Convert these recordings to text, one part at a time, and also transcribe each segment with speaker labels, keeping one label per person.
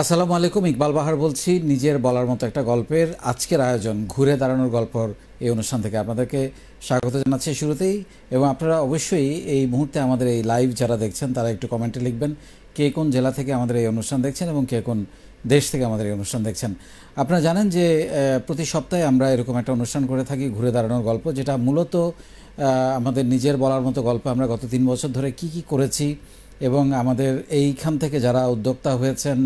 Speaker 1: আসসালামু আলাইকুম, ইকবাল বাহার বলছি। নিজের বলার মতো একটা গল্পের আজকের আয়োজন ঘুরে দাঁড়ানোর গল্পর এই অনুষ্ঠান থেকে আপনাদেরকে স্বাগত জানাচ্ছি শুরুতেই। এবং আপনারা অবশ্যই এই মুহূর্তে আমাদের এই লাইভ যারা দেখছেন তারা একটু কমেন্টে লিখবেন কে কোন জেলা থেকে আমাদের এই অনুষ্ঠান দেখছেন এবং কে কোন দেশ থেকে আমাদের এই অনুষ্ঠান দেখছেন। আপনারা জানেন যে প্রতি সপ্তাহে আমরা এরকম একটা অনুষ্ঠান করে থাকি ঘুরে দাঁড়ানোর গল্প, যেটা মূলত আমাদের নিজের বলার মতো গল্প। আমরা গত 3 বছর ধরে কি করেছি এবং আমাদের এইখান থেকে যারা উদ্যোক্তা হয়েছেন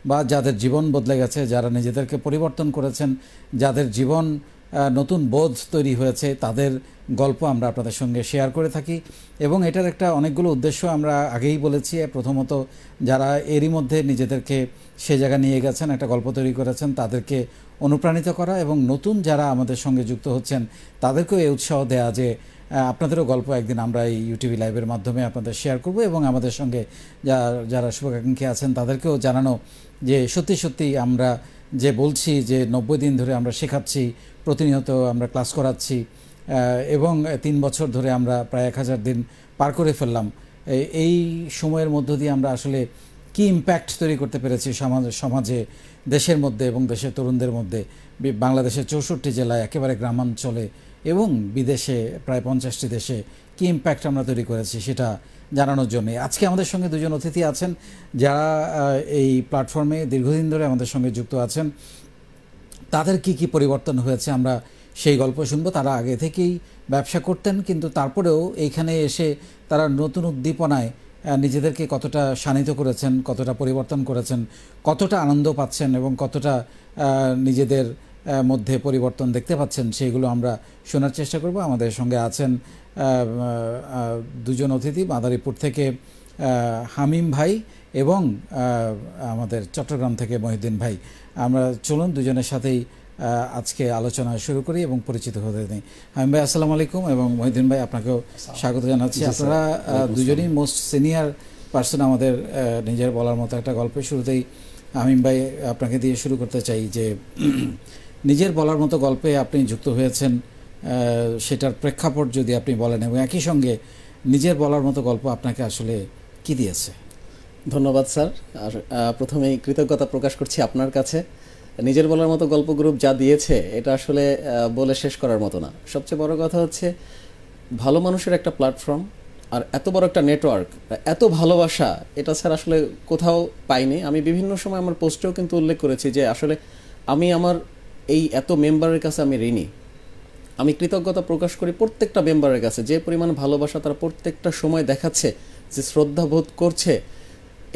Speaker 1: বা যাদের জীবন বদলে গেছে, যারা নিজেদেরকে পরিবর্তন করেছেন, যাদের জীবন নতুন বোধ তৈরি হয়েছে, তাদের গল্প আমরা আপনাদের সঙ্গে শেয়ার করে থাকি। এবং এটার একটা অনেকগুলো উদ্দেশ্য আমরা আগেই বলেছি। প্রথমত, যারা এরই মধ্যে নিজেদেরকে সে জায়গা নিয়ে গেছেন, একটা গল্প তৈরি করেছেন, তাদেরকে অনুপ্রাণিত করা, এবং নতুন যারা আমাদের সঙ্গে যুক্ত হচ্ছেন তাদেরকেও এই উৎসাহ দেয়া যে আপনাদেরও গল্প একদিন আমরা এই ইউটিভি লাইভের মাধ্যমে আপনাদের শেয়ার করব। এবং আমাদের সঙ্গে যারা শুভাকাঙ্ক্ষী আছেন তাদেরকেও জানানো যে সত্যি সত্যি আমরা যে বলছি যে 90 দিন ধরে আমরা শেখাচ্ছি, প্রতিনিয়ত আমরা ক্লাস করাচ্ছি, এবং 3 বছর ধরে আমরা প্রায় 1000 দিন পার করে ফেললাম। এই সময়ের মধ্য দিয়ে আমরা আসলে কি ইম্প্যাক্ট তৈরি করতে পেরেছি সমাজে, দেশের মধ্যে এবং দেশের তরুণদের মধ্যে, বাংলাদেশের 64 জেলায়, একেবারে গ্রামাঞ্চলে এবং বিদেশে প্রায় 50টি দেশে কি ইম্প্যাক্ট আমরা তৈরি করেছি সেটা জানানোর জন্য আজকে আমাদের সঙ্গে দুজন অতিথি আছেন যারা এই প্ল্যাটফর্মে দীর্ঘদিন ধরে আমাদের সঙ্গে যুক্ত আছেন। তাদের কি পরিবর্তন হয়েছে আমরা সেই গল্প শুনবো। তারা আগে থেকেই ব্যবসা করতেন, কিন্তু তারপরেও এইখানে এসে তারা নতুন উদ্দীপনায় নিজেদেরকে কতটা শানিত করেছেন, কতটা পরিবর্তন করেছেন, কতটা আনন্দ পাচ্ছেন এবং কতটা নিজেদের মধ্যে পরিবর্তন দেখতে পাচ্ছেন, সেইগুলো আমরা শোনার চেষ্টা করব। আমাদের সঙ্গে আছেন দুজন অতিথি, মাদারীপুর থেকে হামিম ভাই এবং আমাদের চট্টগ্রাম থেকে মহিউদ্দিন ভাই। আমরা চলুন দুজনের সাথেই আজকে আলোচনা শুরু করি এবং পরিচিত হতে দিই। হামিম ভাই আসসালামু আলাইকুম, এবং মহিউদ্দিন ভাই আপনাকেও স্বাগত জানাচ্ছি। আপনারা দুজনই মোস্ট সিনিয়র পার্সন আমাদের নিজের বলার মতো একটা গল্পের শুরুতেই। হামিম ভাই, আপনাকে দিয়ে শুরু করতে চাই যে নিজের বলার মতো গল্পে আপনি যুক্ত হয়েছেন, সেটার প্রেক্ষাপট যদি আপনি বলেন, এবং একই সঙ্গে নিজের বলার মতো গল্প আপনাকে আসলে কি দিয়েছে।
Speaker 2: ধন্যবাদ স্যার। আর প্রথমেই কৃতজ্ঞতা প্রকাশ করছি আপনার কাছে। নিজের বলার মতো গল্প গ্রুপ যা দিয়েছে এটা আসলে বলে শেষ করার মতো না। সবচেয়ে বড় কথা হচ্ছে ভালো মানুষের একটা প্ল্যাটফর্ম, আর এত বড় একটা নেটওয়ার্ক, এত ভালোবাসা, এটা স্যার আসলে কোথাও পাইনি। আমি বিভিন্ন সময় আমার পোস্টেও কিন্তু উল্লেখ করেছি যে আসলে আমি আমার এই এত মেম্বারের কাছে আমি ঋণী। আমি কৃতজ্ঞতা প্রকাশ করি প্রত্যেকটা মেম্বারের কাছে, যে পরিমাণ ভালোবাসা তারা প্রত্যেকটা সময় দেখাচ্ছে, যে শ্রদ্ধা বোধ করছে।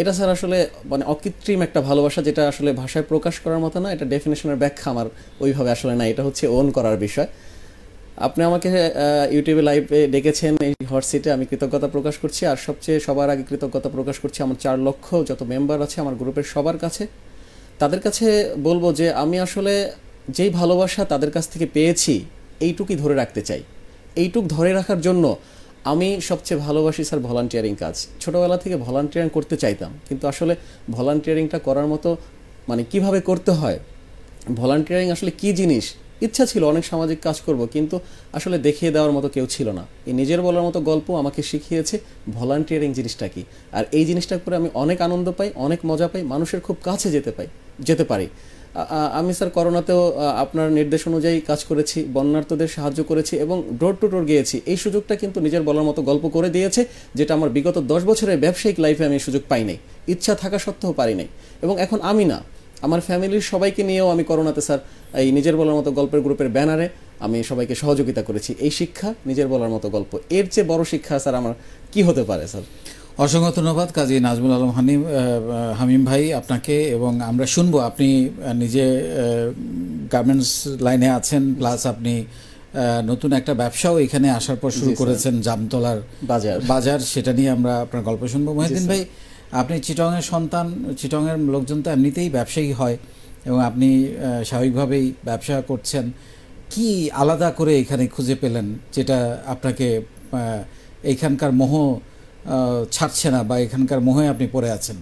Speaker 2: এটা স্যার আসলে মানে অকৃত্রিম একটা ভালোবাসা, যেটা আসলে ভাষায় প্রকাশ করার মতো না। এটা ডেফিনেশনের ব্যাখ্যা আমার ওইভাবে আসলে না, এটা হচ্ছে ওন করার বিষয়। আপনি আমাকে ইউটিউবে লাইভে ডেকেছেন এই হট সিটে, আমি কৃতজ্ঞতা প্রকাশ করছি। আর সবার আগে কৃতজ্ঞতা প্রকাশ করছি আমার 4 লক্ষ যত মেম্বার আছে আমার গ্রুপের সবার কাছে। তাদের কাছে বলবো যে আমি আসলে যেই ভালোবাসা তাদের কাছ থেকে পেয়েছি এইটুকুই ধরে রাখতে চাই। এইটুক ধরে রাখার জন্য আমি সবচেয়ে ভালোবাসি স্যার ভলান্টিয়ারিং কাজ। ছোটোবেলা থেকে ভলান্টিয়ারিং করতে চাইতাম, কিন্তু আসলে ভলান্টিয়ারিংটা করার মতো মানে কিভাবে করতে হয়, ভলান্টিয়ারিং আসলে কি জিনিস, ইচ্ছা ছিল অনেক সামাজিক কাজ করব, কিন্তু আসলে দেখিয়ে দেওয়ার মতো কেউ ছিল না। এই নিজের বলার মতো গল্প আমাকে শিখিয়েছে ভলান্টিয়ারিং জিনিসটা কি। আর এই জিনিসটা করে আমি অনেক আনন্দ পাই, অনেক মজা পাই, মানুষের খুব কাছে যেতে পারি। আমি স্যার করোনাতেও আপনার নির্দেশ অনুযায়ী কাজ করেছি, বন্যার্তদের সাহায্য করেছি এবং ডোর টু ডোর গিয়েছি। এই সুযোগটা কিন্তু নিজের বলার মতো গল্প করে দিয়েছে, যেটা আমার বিগত 10 বছরের ব্যবসায়িক লাইফে আমি সুযোগ পাই নাই, ইচ্ছা থাকা সত্ত্বেও পারি নাই। এবং এখন আমি না, আমার ফ্যামিলির সবাইকে নিয়েও আমি করোনাতে স্যার এই নিজের বলার মতো গল্পের গ্রুপের ব্যানারে আমি সবাইকে সহযোগিতা করেছি। এই শিক্ষা, নিজের বলার মতো গল্প, এর চেয়ে বড় শিক্ষা স্যার আমার কি হতে পারে স্যার।
Speaker 1: অসংখ্য ধন্যবাদ কাজী নাজমুল আলম হামিম ভাই আপনাকে। এবং আমরা শুনবো, আপনি নিজে গার্মেন্টস লাইনে আছেন, প্লাস আপনি নতুন একটা ব্যবসাও এখানে আসার পর শুরু করেছেন, জামতলার বাজার, সেটা নিয়ে আমরা আপনার গল্প শুনবো। মহিউদ্দিন ভাই, আপনি চিটংয়ের সন্তান, চিটংয়ের লোকজন তো এমনিতেই ব্যবসায়ী হয় এবং আপনি স্বাভাবিকভাবেই ব্যবসা করছেন। কি আলাদা করে এখানে খুঁজে পেলেন যেটা আপনাকে এইখানকার মোহ ছাড়ছে না, বা এখানকার মোহে আপনি পড়ে আছেন?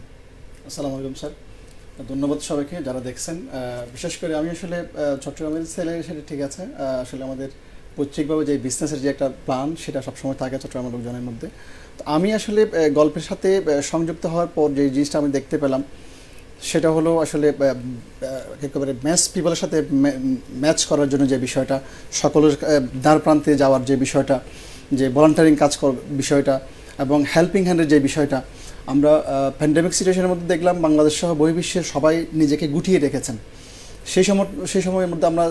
Speaker 3: আসসালামু আলাইকুম স্যার, ধন্যবাদ সবাইকে যারা দেখছেন। বিশেষ করে আমি আসলে চট্টগ্রামের ছেলে, সেটা ঠিক আছে। আসলে আমাদের পৈতৃকভাবে যে বিজনেসের যে একটা প্ল্যান, সেটা সবসময় থাকে চট্টগ্রামের লোকজনের মধ্যে। তো আমি আসলে গল্পের সাথে সংযুক্ত হওয়ার পর যে জিনিসটা আমি দেখতে পেলাম সেটা হলো আসলে একেবারে ম্যাচ পিপলের সাথে ম্যাচ করার জন্য যে বিষয়টা, সকলের দ্বার প্রান্তে যাওয়ার যে বিষয়টা, যে ভলান্টারিং কাজ বিষয়টা এবং হেল্পিং হ্যান্ডের যে বিষয়টা, আমরা প্যান্ডেমিক সিচুয়েশনের মধ্যে দেখলাম বাংলাদেশ সহ বহির্বিশ্বের সবাই নিজেকে গুটিয়ে রেখেছেন। সেই সময়ের মধ্যে আমরা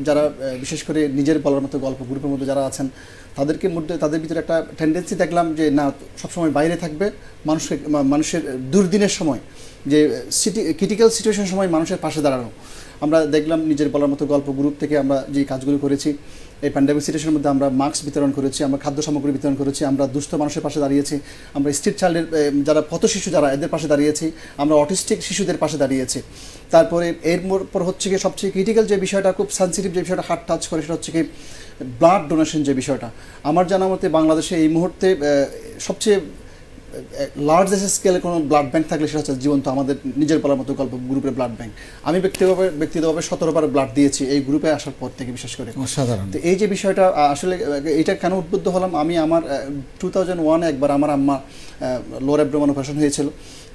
Speaker 3: যারা বিশেষ করে নিজের বলার মতো গল্প গ্রুপের মধ্যে যারা আছেন তাদের ভিতরে একটা টেন্ডেন্সি দেখলাম যে না, সবসময় বাইরে থাকবে, মানুষের দুর্দিনের সময়, যে ক্রিটিক্যাল সিচুয়েশনের সময় মানুষের পাশে দাঁড়ানো। আমরা দেখলাম নিজের বলার মতো গল্প গ্রুপ থেকে আমরা যে কাজগুলো করেছি, এই প্যান্ডেমিক সিচুয়েশনের মধ্যে আমরা মাস্ক বিতরণ করেছি, আমরা খাদ্য সামগ্রী বিতরণ করেছি, আমরা দুস্থ মানুষের পাশে দাঁড়িয়েছি, আমরা স্ট্রিট চাইল্ডের যারা পথ শিশু যারা এদের পাশে দাঁড়িয়েছি, আমরা অটিস্টিক শিশুদের পাশে দাঁড়িয়েছি। তারপরে এরপর হচ্ছে কি সবচেয়ে ক্রিটিক্যাল যে বিষয়টা, খুব সেন্সিটিভ যে বিষয়টা হার্ট টাচ করে, সেটা হচ্ছে কি ব্লাড ডোনেশন যে বিষয়টা। আমার জানা মতে বাংলাদেশে এই মুহূর্তে সবচেয়ে লার্জেস্ট স্কেলে কোনো ব্লাড ব্যাংক থাকলে সেটা হচ্ছে জীবন্ত আমাদের নিজের বলার মতো গল্প গ্রুপের ব্লাড ব্যাংক। আমি ব্যক্তিগতভাবে 17 বার ব্লাড দিয়েছি এই গ্রুপে আসার পর থেকে, বিশেষ করে।
Speaker 1: অসাধারণ।
Speaker 3: তো এই যে বিষয়টা আসলে এটা কেন উদ্বুদ্ধ হলাম, আমি আমার 2001-এ একবার আমার আম্মা লোয়ার অ্যাবডোমেন অপারেশন হয়েছিল।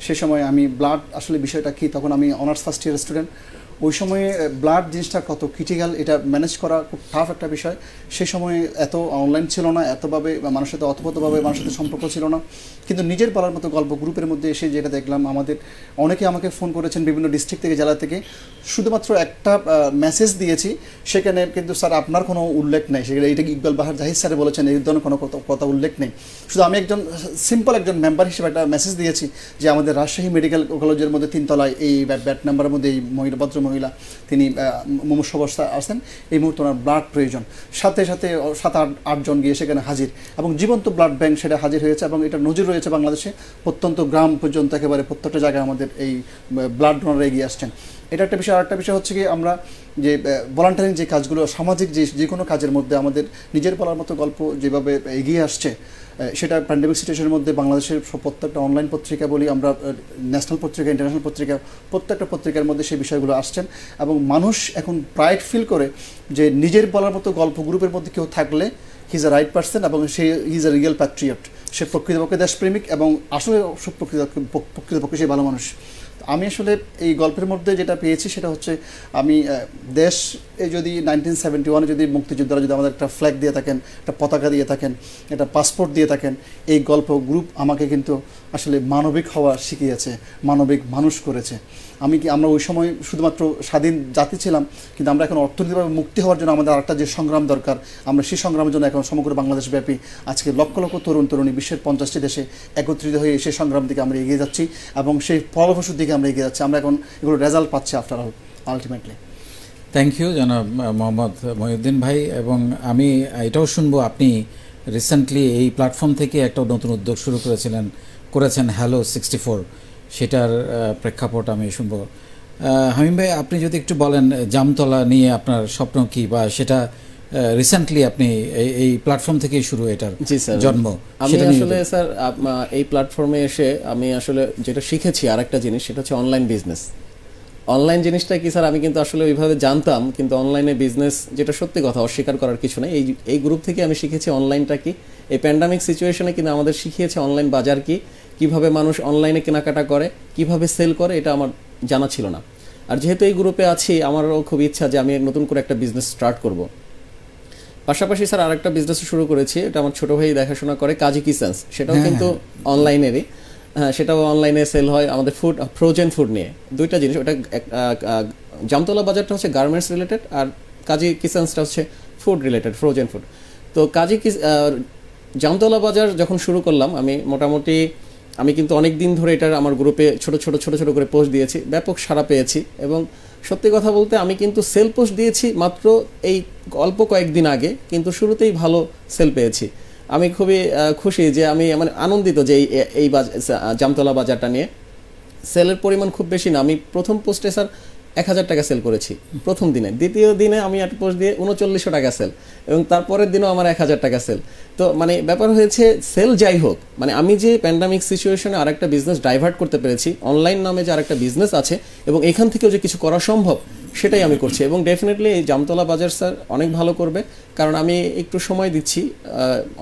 Speaker 3: সেই সময় আমি ব্লাড আসলে বিষয়টা কি, তখন আমি অনার্স ফার্স্ট ইয়ার স্টুডেন্ট, ওই সময়ে ব্লাড জিনিসটা কত ক্রিটিক্যাল, এটা ম্যানেজ করা খুব টাফ একটা বিষয়। সেই সময় এত অনলাইন ছিল না, এতভাবে মানুষের সাথে অথপ্রতভাবে মানুষের সাথে সম্পর্ক ছিল না। কিন্তু নিজের বলার মতো গল্প গ্রুপের মধ্যে এসে যেটা দেখলাম, অনেকে আমাকে ফোন করেছেন বিভিন্ন ডিস্ট্রিক্ট থেকে, জেলা থেকে, শুধুমাত্র একটা মেসেজ দিয়েছি, সেখানে কিন্তু স্যার আপনার কোনো উল্লেখ নেই, সেখানে এইটা ইকবাল বাহার জাহিদ স্যারে বলেছেন, এই ধরনের কোনো কথা উল্লেখ নেই। শুধু আমি সিম্পল একজন মেম্বার হিসেবে একটা মেসেজ দিয়েছি যে আমাদের রাজশাহী মেডিকেল কলেজের মধ্যে 3 তলায় এই ব্যাট নাম্বারের মধ্যে এই ভদ্রমহিলা তিনি মুমূর্ষু অবস্থায় আছেন, এই মুহূর্তে ওনার ব্লাড প্রয়োজন। সাথে 7-8 জন গিয়ে সেখানে হাজির, এবং জীবন্ত ব্লাড ব্যাংক সেটা হাজির হয়েছে, এবং এটা নজির রয়েছে বাংলাদেশে প্রত্যন্ত গ্রাম পর্যন্ত, একেবারে প্রত্যেকটা জায়গায় আমাদের এই ব্লাড ডোনাররা এগিয়ে আসছেন। এটা একটা বিষয়। আরেকটা বিষয় হচ্ছে কি, আমরা যে ভলান্টারিং যে কাজগুলো, সামাজিক যে কোনো কাজের মধ্যে আমাদের নিজের বলার মতো গল্প যেভাবে এগিয়ে আসছে, সেটা প্যান্ডেমিক সিচুয়েশনের মধ্যে বাংলাদেশের প্রত্যেকটা অনলাইন পত্রিকা বলি আমরা, ন্যাশনাল পত্রিকা, ইন্টারন্যাশনাল পত্রিকা, প্রত্যেকটা পত্রিকার মধ্যে সেই বিষয়গুলো আসছেন, এবং মানুষ এখন প্রাইড ফিল করে যে নিজের বলার মতো গল্প গ্রুপের মধ্যে কেউ থাকলে he is a right person, এবং সে ইজ আ রিয়েল প্যাট্রিয়ট, সে প্রকৃতপক্ষে দেশপ্রেমিক, এবং আসলে প্রকৃতপক্ষে সে ভালো মানুষ। আমি আসলে এই গল্পের মধ্যে যেটা পেয়েছি সেটা হচ্ছে, আমি দেশে যদি 1971-এ যদি মুক্তিযোদ্ধারা যদি আমাদের একটা ফ্ল্যাগ দিয়ে থাকেন, একটা পতাকা দিয়ে থাকেন, একটা পাসপোর্ট দিয়ে থাকেন, এই গল্প গ্রুপ আমাকে কিন্তু আসলে মানবিক হওয়া শিখিয়েছে, মানবিক মানুষ করেছে। আমরা ওই সময় শুধুমাত্র স্বাধীন জাতি ছিলাম, কিন্তু আমরা এখন অর্থনৈতিকভাবে মুক্তি হওয়ার জন্য আমাদের আরেকটা যে সংগ্রাম দরকার, আমরা সেই সংগ্রামের জন্য এখন সমগ্র বাংলাদেশব্যাপী আজকে লক্ষ লক্ষ তরুণী বিশ্বের 50টি দেশে একত্রিত হয়ে সেই সংগ্রাম দিকে আমরা এগিয়ে যাচ্ছি, এবং সেই ফলপ্রসূর দিকে আমরা এগিয়ে যাচ্ছি। আমরা এখন এগুলো রেজাল্ট পাচ্ছি after all, ultimately.
Speaker 1: Thank you জনাব মোহাম্মদ মহিউদ্দিন ভাই। এবং আমি এটাও শুনবো, আপনি রিসেন্টলি এই প্ল্যাটফর্ম থেকে একটা নতুন উদ্যোগ শুরু করেছেন হ্যালো 64, সেটার প্রেক্ষাপট আমি শুনবো। হামিম ভাই, আপনি যদি একটু বলেন জামতলা নিয়ে আপনার স্বপ্ন কি, বা সেটা রিসেন্টলি আপনি এই প্ল্যাটফর্ম থেকেই শুরু এটার জন্ম।
Speaker 2: আমি আসলে স্যার এই প্ল্যাটফর্মে এসে আমি আসলে যেটা শিখেছি আরেকটা জিনিস, সেটা হচ্ছে অনলাইন বিজনেস। অনলাইন জিনিসটা কি স্যার, আমি কিন্তু আসলে ওইভাবে জানতাম, কিন্তু অনলাইনে বিজনেস যেটা সত্যি কথা, অস্বীকার করার কিছু নেই। এই গ্রুপ থেকে আমি শিখেছি অনলাইনটা কি। এই প্যান্ডামিক সিচুয়েশনে কিন্তু আমাদের শিখিয়েছে অনলাইন বাজার কি, কিভাবে মানুষ অনলাইনে কেনাকাটা করে, কিভাবে সেল করে, এটা আমার জানা ছিল না। আর যেহেতু এই গ্রুপে আছি, আমারও খুব ইচ্ছা যে আমি নতুন করে একটা বিজনেস স্টার্ট করব। পাশাপাশি স্যার আরেকটা বিজনেস শুরু করেছি, এটা আমার ছোট ভাই দেখাশোনা করে, কাজী কিচেন্স, সেটাও কিন্তু অনলাইনেরই। হ্যাঁ, সেটাও অনলাইনে সেল হয়, আমাদের ফুড, ফ্রোজেন ফুড নিয়ে দুইটা জিনিস। ওটা জামতলা বাজারটা হচ্ছে গার্মেন্টস রিলেটেড, আর কাজী কিচেন্সটা হচ্ছে ফুড রিলেটেড, ফ্রোজেন ফুড। তো জামতলা বাজার যখন শুরু করলাম, আমি কিন্তু অনেক দিন ধরে এটার আমার গ্রুপে ছোট ছোট করে পোস্ট দিয়েছি, ব্যাপক সাড়া পেয়েছি। এবং সত্যি কথা বলতে আমি কিন্তু সেল পোস্ট দিয়েছি মাত্র এই অল্প কয়েকদিন আগে, কিন্তু শুরুতেই ভালো সেল পেয়েছি। আমি খুবই খুশি যে আমি মানে আনন্দিত যে এই জামতলা বাজারটা নিয়ে সেলের পরিমাণ খুব বেশি না। আমি প্রথম পোস্টে স্যার 1000 টাকা সেল করেছি প্রথম দিনে, দ্বিতীয় দিনে আমি একটা পোস্ট দিয়ে 3900 টাকা সেল, এবং তারপরের দিনও আমার 1000 টাকা সেল। তো মানে ব্যাপার হয়েছে, সেল যাই হোক, মানে আমি যে প্যান্ডামিক সিচুয়েশনে আরেকটা বিজনেস ডাইভার্ট করতে পেরেছি, অনলাইন নামে যে আরেকটা বিজনেস আছে, এবং এখান থেকেও যে কিছু করা সম্ভব, সেটাই আমি করছি। এবং ডেফিনেটলি এই জামতলা বাজার স্যার অনেক ভালো করবে, কারণ আমি একটু সময় দিচ্ছি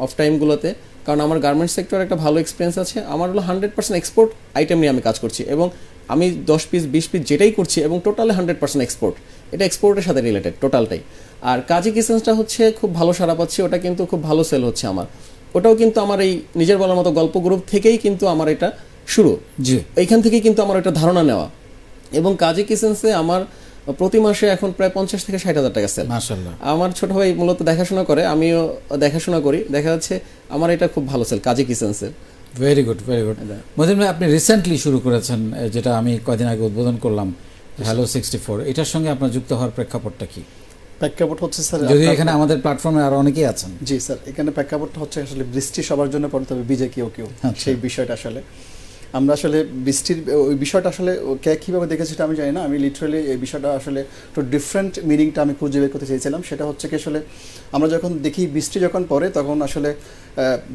Speaker 2: অফ টাইমগুলোতে, কারণ আমার গার্মেন্টস সেক্টর একটা ভালো এক্সপিরিয়েন্স আছে। আমার হলো 100% এক্সপোর্ট আইটেম নিয়ে আমি কাজ করছি, এবং আমি 10 পিস 20 পিস যেটাই করছি এবং টোটালি 100% এক্সপোর্ট, এটা এক্সপোর্টের সাথে রিলেটেড টোটালটাই। আর কাজী কিচেন্সটা হচ্ছে খুব ভালো সাড়া পাচ্ছি, ওটা কিন্তু খুব ভালো সেল হচ্ছে আমার। ওটাও কিন্তু আমার এই নিজের বলার মতো গল্প গ্রুপ থেকেই কিন্তু আমার এটা শুরু, এইখান থেকেই কিন্তু আমার এটা ধারণা নেওয়া। এবং কাজী কিচেন্সে আমার প্রতি মাসে এখন প্রায় 50 থেকে 60,000 টাকা সেল।
Speaker 1: মাশাআল্লাহ।
Speaker 2: আমার ছোট ভাই মূলত দেখাশোনা করে, আমিও দেখাশোনা করি, দেখা যাচ্ছে আমার এটা খুব ভালো সেল কাজী কিচেন্সের।
Speaker 1: Very good, very good. Matin ভাই, আপনি রিসেন্টলি শুরু করেছেন, যেটা আমি কয়েকদিন আগে উদ্বোধন করলাম, হ্যালো 64, এটার সঙ্গে আপনার যুক্ত হওয়ার প্রেক্ষাপটটা কি?
Speaker 3: প্রেক্ষাপট হচ্ছে স্যার,
Speaker 1: যদি এখানে আমাদের প্লাটফর্মে আরো অনেকেই আছেন।
Speaker 3: জি স্যার, এখানে প্রেক্ষাপটটা হচ্ছে আসলে বৃষ্টি সবার জন্য পড়ে, তবে বিজে কেউ কেউ, সেই বিষয়টা আসলে আমরা আসলে বৃষ্টির ওই বিষয়টা আসলে কে কীভাবে দেখেছি সেটা আমি জানি না। আমি লিটারালি এই বিষয়টা আসলে একটু ডিফারেন্ট মিনিংটা আমি খুঁজে বের করতে চেয়েছিলাম। সেটা হচ্ছে কি, আসলে আমরা যখন দেখি বৃষ্টি যখন পড়ে তখন আসলে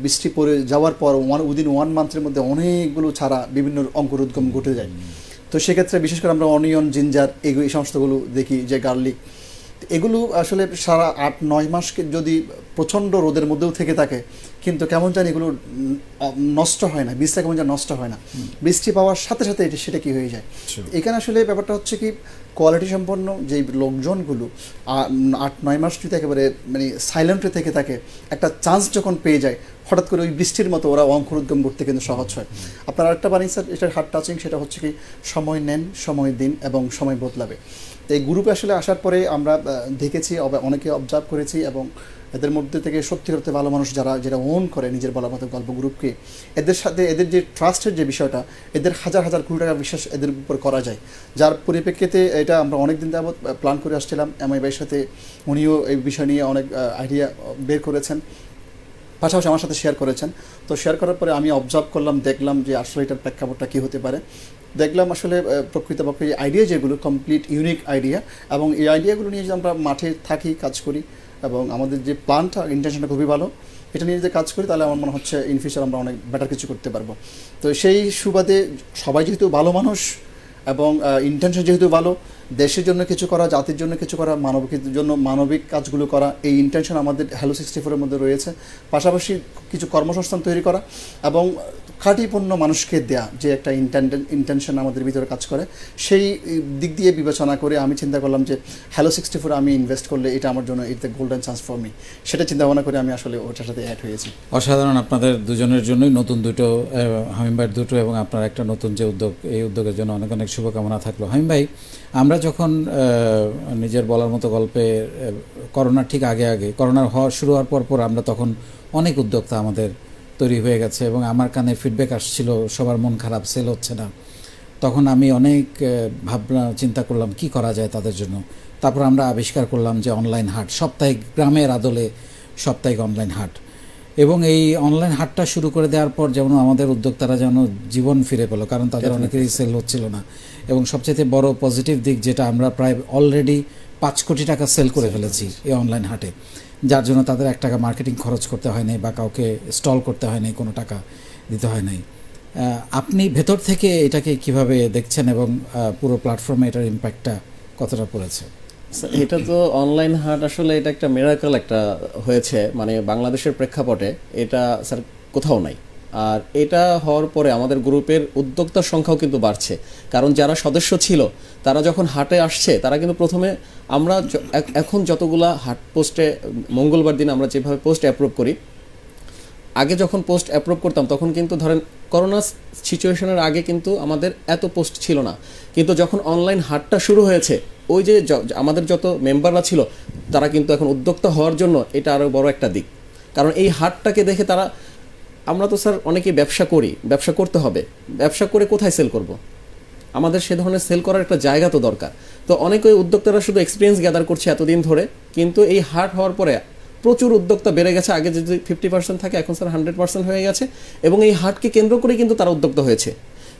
Speaker 3: বৃষ্টি পড়ে যাওয়ার পর উইদিন 1 মান্থের মধ্যে অনেকগুলো ছাড়া বিভিন্ন অঙ্কুরোদ্গম ঘটে যায়। তো সেক্ষেত্রে বিশেষ করে আমরা অনিয়ন, জিঞ্জার, এই সমস্তগুলো দেখি, যে গার্লিক, এগুলো আসলে সারা 8-9 মাসকে যদি প্রচণ্ড রোদের মধ্যেও থেকে থাকে, কিন্তু কেমন জানি এগুলো নষ্ট হয় না, বীজটা কেমন যেন নষ্ট হয় না। বৃষ্টি পাওয়ার সাথে সাথে সেটা কি হয়ে যায়। এখানে আসলে ব্যাপারটা হচ্ছে কি, কোয়ালিটি সম্পন্ন যে লোকজনগুলো 8-9 মাস যদি একেবারে মানে সাইলেন্টে থেকে থাকে, একটা চান্স যখন পেয়ে যায়, হঠাৎ করে ওই বৃষ্টির মতো ওরা অঙ্কুরোদ্গম করতে কিন্তু সহজ হয়। আপনার আরেকটা বাণী স্যার, এটার হার্ট টাচিং, সেটা হচ্ছে কি, সময় নেন, সময় দিন এবং সময় বদলাবে। তো এই গ্রুপে আসলে আসার পরে আমরা দেখেছি, অনেকে অবজার্ভ করেছি, এবং এদের মধ্যে থেকে সত্যি করতে ভালো মানুষ যারা ওন করে নিজের বলার মতো গল্প গ্রুপকে, এদের সাথে এদের যে ট্রাস্টের যে বিষয়টা, এদের হাজার হাজার কোটি টাকা বিশ্বাস এদের উপর করা যায়, যার পরিপ্রেক্ষিতে এটা আমরা অনেক দিন যাবৎ প্ল্যান করে আসছিলাম। এমআই ভাইয়ের সাথে উনিও এই বিষয় নিয়ে অনেক আইডিয়া বের করেছেন, পাশাপাশি আমার সাথে শেয়ার করেছেন। তো শেয়ার করার পরে আমি অবজার্ভ করলাম, দেখলাম যে আসলে এটার প্রেক্ষাপটটা কী হতে পারে। দেখলাম আসলে প্রকৃতপক্ষে এই আইডিয়া যেগুলো কমপ্লিট ইউনিক আইডিয়া, এবং এই আইডিয়াগুলো নিয়ে যে আমরা মাঠে থাকি, কাজ করি, এবং আমাদের যে প্ল্যানটা, ইন্টেনশনটা খুবই ভালো, এটা নিয়ে যদি কাজ করি তাহলে আমার মনে হচ্ছে ইন ফিউচার আমরা অনেক বেটার কিছু করতে পারবো। তো সেই সুবাদে সবাই যেহেতু ভালো মানুষ এবং ইন্টেনশন যেহেতু ভালো, দেশের জন্য কিছু করা, জাতির জন্য কিছু করা, মানবিকের জন্য মানবিক কাজগুলো করা, এই ইন্টেনশন আমাদের হ্যালো 64-এর মধ্যে রয়েছে। পাশাপাশি কিছু কর্মসংস্থান তৈরি করা এবং খাঁটিপূর্ণ মানুষকে দেয়া, যে একটা ইন্টেনশন আমাদের ভিতরে কাজ করে, সেই দিক দিয়ে বিবেচনা করে আমি চিন্তা করলাম যে হ্যালো 64 আমি ইনভেস্ট করলে এটা আমার জন্য it's a golden chance for me. সেটা চিন্তা ভাবনা করে আমি আসলে ওটার সাথে অ্যাড হয়েছি।
Speaker 1: অসাধারণ, আপনাদের দুজনের জন্যই নতুন দুটো, হামিম ভাইয়ের দুটো এবং আপনার একটা নতুন যে উদ্যোগ, এই উদ্যোগের জন্য অনেক অনেক শুভকামনা থাকলো। হামিম ভাই, আমরা যখন নিজের বলার মতো গল্পে করোনার ঠিক আগে করোনার শুরু হওয়ার পর আমরা তখন অনেক উদ্যোক্তা আমাদের তৈরি হয়ে গেছে, এবং আমার কানে ফিডব্যাক আসছিল সবার মন খারাপ, সেল হচ্ছে না। তখন আমি অনেক ভাবনা চিন্তা করলাম কি করা যায় তাদের জন্য। তারপর আমরা আবিষ্কার করলাম যে অনলাইন হাট, সাপ্তাহিক, গ্রামের আদলে সাপ্তাহিক অনলাইন হাট, এবং এই অনলাইন হাটটা শুরু করে দেওয়ার পর যেমন আমাদের উদ্যোক্তারা যেন জীবন ফিরে পেল, কারণ তাদের অনেকেরই সেল হচ্ছিল না। এবং সবচেয়ে বড় পজিটিভ দিক যেটা, আমরা প্রায় অলরেডি 5 কোটি টাকা সেল করে ফেলেছি এই অনলাইন হাটে, যার জন্য তাদের 1 টাকা মার্কেটিং খরচ করতে হয় নাই বা কাউকে স্টল করতে হয় নাই, কোনো টাকা দিতে হয় নাই। আপনি ভেতর থেকে এটাকে কিভাবে দেখছেন এবং পুরো প্ল্যাটফর্মে এটার ইম্প্যাক্টটা কতটা পড়েছে?
Speaker 2: এটা তো অনলাইন হাট আসলে এটা একটা মিরাকল একটা হয়েছে, মানে বাংলাদেশের প্রেক্ষাপটে এটা স্যার কোথাও নাই। আর এটা হওয়ার পরে আমাদের গ্রুপের উদ্যোক্তার সংখ্যাও কিন্তু বাড়ছে, কারণ যারা সদস্য ছিল তারা যখন হাটে আসছে, তারা কিন্তু প্রথমে আমরা এখন যতগুলা হাট পোস্টে মঙ্গলবার দিন আমরা যেভাবে পোস্ট অ্যাপ্রুভ করি, আগে যখন পোস্ট অ্যাপ্রুভ করতাম তখন কিন্তু ধরেন করোনা সিচুয়েশনের আগে কিন্তু আমাদের এত পোস্ট ছিল না, কিন্তু যখন অনলাইন হাটটা শুরু হয়েছে, ওই যে আমাদের যত মেম্বাররা ছিল তারা কিন্তু এখন উদ্যোক্তা হওয়ার জন্য এটা আরও বড় একটা দিক। কারণ এই হাটটাকে দেখে তারা, আমরা তো স্যার অনেকেই ব্যবসা করি, ব্যবসা করতে হবে, ব্যবসা করে কোথায় সেল করব? আমাদের সে ধরনের সেল করার একটা জায়গা তো দরকার। তো অনেক ওই উদ্যোক্তারা শুধু এক্সপিরিয়েন্স গ্যাদার করছে এতদিন ধরে, কিন্তু এই হাট হওয়ার পরে প্রচুর উদ্যোক্তা বেড়ে গেছে। আগে যদি 50% থাকে, এখন স্যার 100% হয়ে গেছে, এবং এই হাটকে কেন্দ্র করেই কিন্তু তারা উদ্যোক্তা হয়েছে।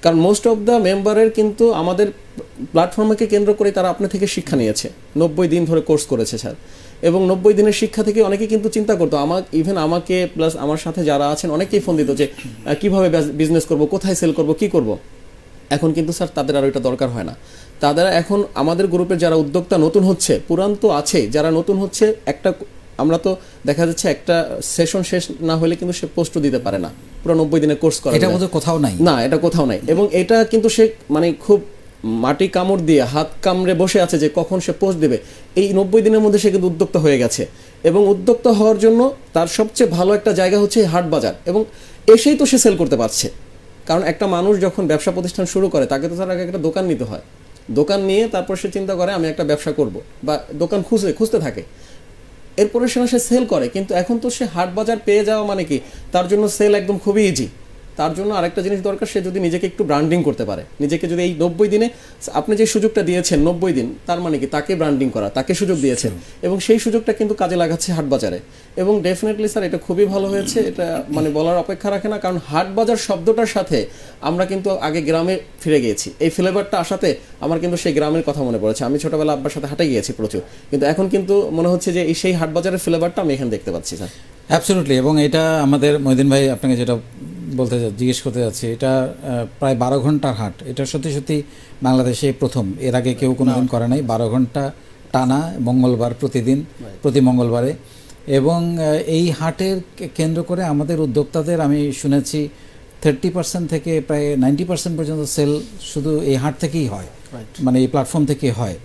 Speaker 2: কারণ মোস্ট অফ দ্য মেম্বারের কিন্তু আমাদের প্ল্যাটফর্মকে কেন্দ্র করে তারা আপনি থেকে শিক্ষা নিয়েছে, 90 দিন ধরে কোর্স করেছে স্যার, এবং 90 দিনের শিক্ষা থেকে অনেকেই কিন্তু চিন্তা করতো, ইভেন আমাকে প্লাস আমার সাথে যারা আছেন অনেকেই ফোন দিত যে কীভাবে বিজনেস করব, কোথায় সেল করব, কি করব। এখন কিন্তু স্যার তাদের আর ওইটা দরকার হয় না। তাদের এখন আমাদের গ্রুপের যারা উদ্যোক্তা নতুন হচ্ছে, পুরান তো আছে, যারা নতুন হচ্ছে, একটা আমরা তো দেখা যাচ্ছে একটা সেশন শেষ না হলে কিন্তু সে পোস্টও দিতে পারে না, পুরো 90 দিনের কোর্স করা
Speaker 1: এটা বোধহয় কোথাও নাই।
Speaker 2: না, এটা কোথাও নাই। এবং এটা কিন্তু সে মানে খুব মাটি কামড় দিয়ে হাত কামড়ে বসে আছে যে কখন সে পোস্ট দেবে। এই 90 দিনের মধ্যে সে কিন্তু উদ্যোক্তা হয়ে গেছে, এবং উদ্যোক্তা হওয়ার জন্য তার সবচেয়ে ভালো একটা জায়গা হচ্ছে হাট বাজার, এবং এসেই তো সে সেল করতে পারছে। কারণ একটা মানুষ যখন ব্যবসা প্রতিষ্ঠান শুরু করে তাকে তো তার আগে একটা দোকান নিতে হয়, দোকান নিয়ে তারপর সে চিন্তা করে আমি একটা ব্যবসা করব, বা দোকান খুঁজতে থাকে, এরপরে সে সেল করে। কিন্তু এখন তো সে হাট বাজার পেয়ে যাওয়া মানে কি তার জন্য সেল একদম খুবই ইজি। তার জন্য আরেকটা জিনিস দরকার, সে যদি নিজেকে একটু ব্র্যান্ডিং করতে পারে, নিজেকে যদি এই 90 দিনে আপনি যে সুযোগটা দিয়েছেন 90 দিন, তার মানে কি তাকে ব্র্যান্ডিং করা, তাকে সুযোগ দিয়েছেন, এবং সেই সুযোগটা কিন্তু কাজে লাগাচ্ছে হাট বাজারে। এবং ডেফিনেটলি স্যার এটা খুবই ভালো হয়েছে, এটা মানে বলার অপেক্ষা রাখে না। কারণ হাট বাজার শব্দটার সাথে আমরা কিন্তু আগে গ্রামে ফিরে গিয়েছি, এই ফ্লেভারটা আসাতে আমার কিন্তু সেই গ্রামের কথা মনে পড়েছে। আমি ছোটবেলা আব্বার সাথে হাটে গিয়েছি প্রচুর, কিন্তু এখন কিন্তু মনে হচ্ছে যে এই সেই হাট বাজারের ফ্লেভারটা আমি এখানে দেখতে পাচ্ছি স্যার।
Speaker 1: অ্যাবসলিউটলি। এবং এটা আমাদের মহিউদ্দিন ভাই আপনাকে যেটা জিজ্ঞেস করতে যাচ্ছি, এটা প্রায় 12 ঘন্টার হাট, এটা সত্যি সত্যি বাংলাদেশে প্রথম, এর আগে কেউ কোনোদিন করে নাই। 12 ঘন্টা টানা, মঙ্গলবার প্রতিদিন, প্রতি মঙ্গলবারে। এবং এই হাটের কেন্দ্র করে আমাদের উদ্যোক্তাদের আমি শুনেছি 30% থেকে প্রায় 90% পর্যন্ত সেল শুধু এই হাট থেকেই হয়, মানে এই প্ল্যাটফর্ম থেকে হয়।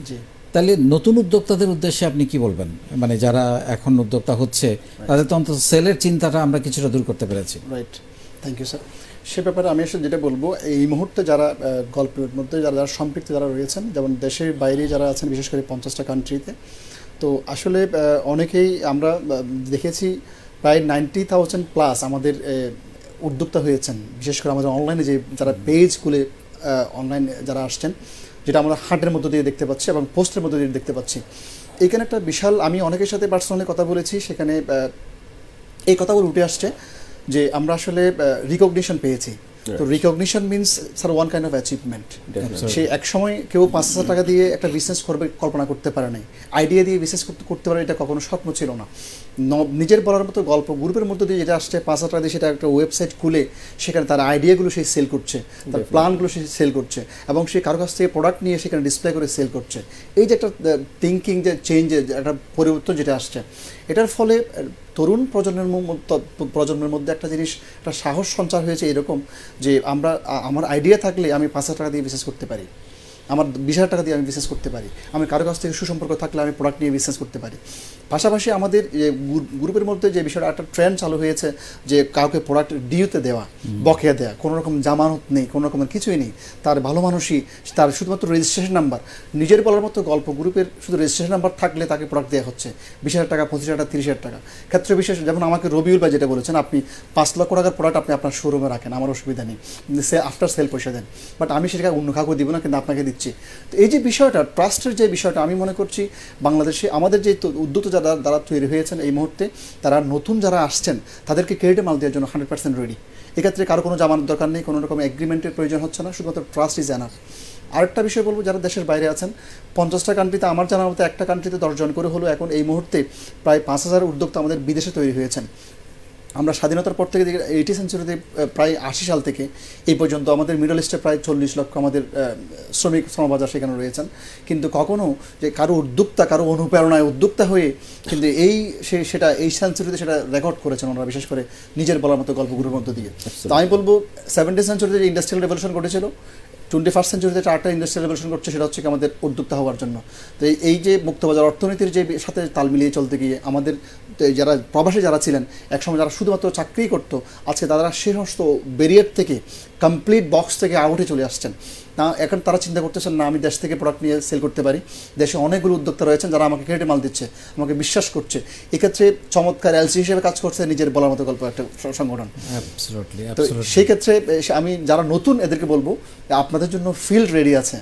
Speaker 1: তাহলে নতুন উদ্যোক্তাদের উদ্দেশ্যে আপনি কি বলবেন? মানে যারা এখন উদ্যোক্তা হচ্ছে তাদের তো অন্তত সেলের চিন্তাটা আমরা কিছুটা দূর করতে পেরেছি।
Speaker 3: Right, thank you sir. সে ব্যাপারে আমি আসলে যেটা বলবো, এই মুহূর্তে যারা গল্পের মধ্যে যারা সম্পৃক্ত যারা রয়েছেন, যেমন দেশের বাইরে যারা আছেন, বিশেষ করে 50টা কান্ট্রিতে, তো আসলে অনেকেই আমরা দেখেছি প্রায় 90,000 প্লাস আমাদের উদ্যোক্তা হয়েছেন, বিশেষ করে আমাদের অনলাইনে যে যারা পেজ খুলে অনলাইনে যারা আসছেন, যেটা আমরা হাটের মধ্য দিয়ে দেখতে পাচ্ছি এবং পোস্টের মধ্য দিয়ে দেখতে পাচ্ছি। এইখানে একটা বিশাল, আমি অনেকের সাথে পার্সোনালি কথা বলেছি, সেখানে এই কথাগুলো উঠে আসছে যে আমরা আসলে রিকগনিশন পেয়েছি। তো recognition means sir one kind of achievement. সে এক সময় কেউ 5,000 টাকা দিয়ে একটা বিজনেস করবে কল্পনা করতে পারে নাই, আইডিয়া দিয়ে বিজনেস করতে পারে এটা কখনো স্বপ্ন ছিল না। নিজের বলার মতো গল্প গ্রুপের মধ্যে দিয়ে যেটা আসছে, 5,000 টাকা দিয়ে সেটা একটা ওয়েবসাইট খুলে সেখানে তার আইডিয়াগুলো সে সেল করছে, তার প্ল্যানগুলো সে সেল করছে, এবং সে কারো কাছ থেকে প্রোডাক্ট নিয়ে সেখানে ডিসপ্লে করে সেল করছে। এই যে একটা থিঙ্কিং, যে চেঞ্জের একটা পরিবর্তন যেটা আসছে, এটার ফলে তরুণ প্রজন্মের মধ্যে একটা জিনিস, একটা সাহস সঞ্চার হয়েছে এরকম যে আমার আইডিয়া থাকলে আমি 5,000 টাকা দিয়ে বিজনেস করতে পারি, আমার 20,000 টাকা দিয়ে আমি বিজনেস করতে পারি, আমি কারো কাছ থেকে সুসম্পর্ক থাকলে আমি প্রোডাক্ট নিয়ে বিজনেস করতে পারি। পাশাপাশি আমাদের গ্রুপের মধ্যে যে বিষয়টা একটা ট্রেন্ড চালু হয়েছে যে কাউকে প্রোডাক্ট ডিউতে দেওয়া, বকেয়া দেওয়া, কোনো রকম জামানত নেই, কোনো রকমের কিছুই নেই, তার ভালো মানুষই, তার শুধুমাত্র রেজিস্ট্রেশন নাম্বার, নিজের বলার মতো গল্প গ্রুপের শুধু রেজিস্ট্রেশন নাম্বার থাকলে তাকে প্রোডাক্ট দেওয়া হচ্ছে 20,000 টাকা, 25,000 টাকা, 30,000 টাকা। ক্ষেত্রে বিশেষ যেমন আমাকে রবিউল ভাই যেটা বলেছেন, আপনি 5 লক্ষ টাকার প্রোডাক্ট আপনি আপনার শোরুমে রাখেন, আমার অসুবিধা নেই, আফটার সেল পয়সা দেন, বাট আমি সেটা অন্য কাউকে দিব না, কিন্তু আপনাকে দিচ্ছি। তো এই যে বিষয়টা, ট্রাস্টের যে বিষয়টা, আমি মনে করছি বাংলাদেশে আমাদের যে উদ্যোক্তা যারা তৈরি হয়েছেন এই মুহূর্তে, তারা নতুন যারা আসছেন তাদেরকে ক্রেডিটে মাল দেওয়ার জন্য 100% রেডি। এক্ষেত্রে কারো কোনো জামানত দরকার নেই, কোনো রকম এগ্রিমেন্টের প্রয়োজন হচ্ছে না, শুধুমাত্র ট্রাস্ট ইজ এনাফ। আরেকটা বিষয় বলবো, যারা দেশের বাইরে আছেন, 50টা কান্ট্রিতে, আমার জানার মতো একটা কান্ট্রিতে 10 জন করে হলো এখন এই মুহূর্তে প্রায় 5,000 উদ্যোক্তা আমাদের বিদেশে তৈরি হয়েছেন। আমরা স্বাধীনতার পর থেকে 80 সেঞ্চুরিতে প্রায় 80 সাল থেকে এই পর্যন্ত আমাদের মিডল ইস্টে প্রায় 40 লক্ষ আমাদের শ্রমবাজার সেখানে রয়েছেন। কিন্তু কখনো যে কারো উদ্যোক্তা, কারো অনুপ্রেরণায় উদ্যোক্তা হয়ে কিন্তু সেটা এই সেঞ্চুরিতে সেটা রেকর্ড করেছেন ওনারা, বিশেষ করে নিজের বলার মতো গল্পগুলোর মধ্যে দিয়ে। তো আমি বলবো 70 সেঞ্চুরিতে যে ইন্ডাস্ট্রিয়াল রেভলিউশন ঘটেছিল, 21st সেঞ্চুরিতে 4টা ইন্ডাস্ট্রিয়াল রেভলিউশন করছে, সেটা হচ্ছে আমাদের উদ্যোক্তা হওয়ার জন্য। তো এই যে মুক্তবাজার অর্থনীতির যে সাথে তাল মিলিয়ে চলতে গিয়ে আমাদের যারা প্রবাসী যারা ছিলেন, একসময় যারা শুধুমাত্র চাকরি করতো, আজকে তারা সে সমস্ত ব্যারিয়ার থেকে, কমপ্লিট বক্স থেকে আউটে চলে আসছেন। না, এখন তারা চিন্তা করতেছেন না আমি দেশ থেকে প্রোডাক্ট নিয়ে সেল করতে পারি, দেশে অনেকগুলো উদ্যোক্তা রয়েছেন যারা আমাকে ক্রেডিট মাল দিচ্ছে, আমাকে বিশ্বাস করছে। এক্ষেত্রে চমৎকার এলসি হিসেবে কাজ করছে নিজের বলার মতো গল্প একটা সংগঠন। তো সেই ক্ষেত্রে আমি যারা নতুন এদেরকে বলবো আপনাদের জন্য ফিল্ড রেডি আছে।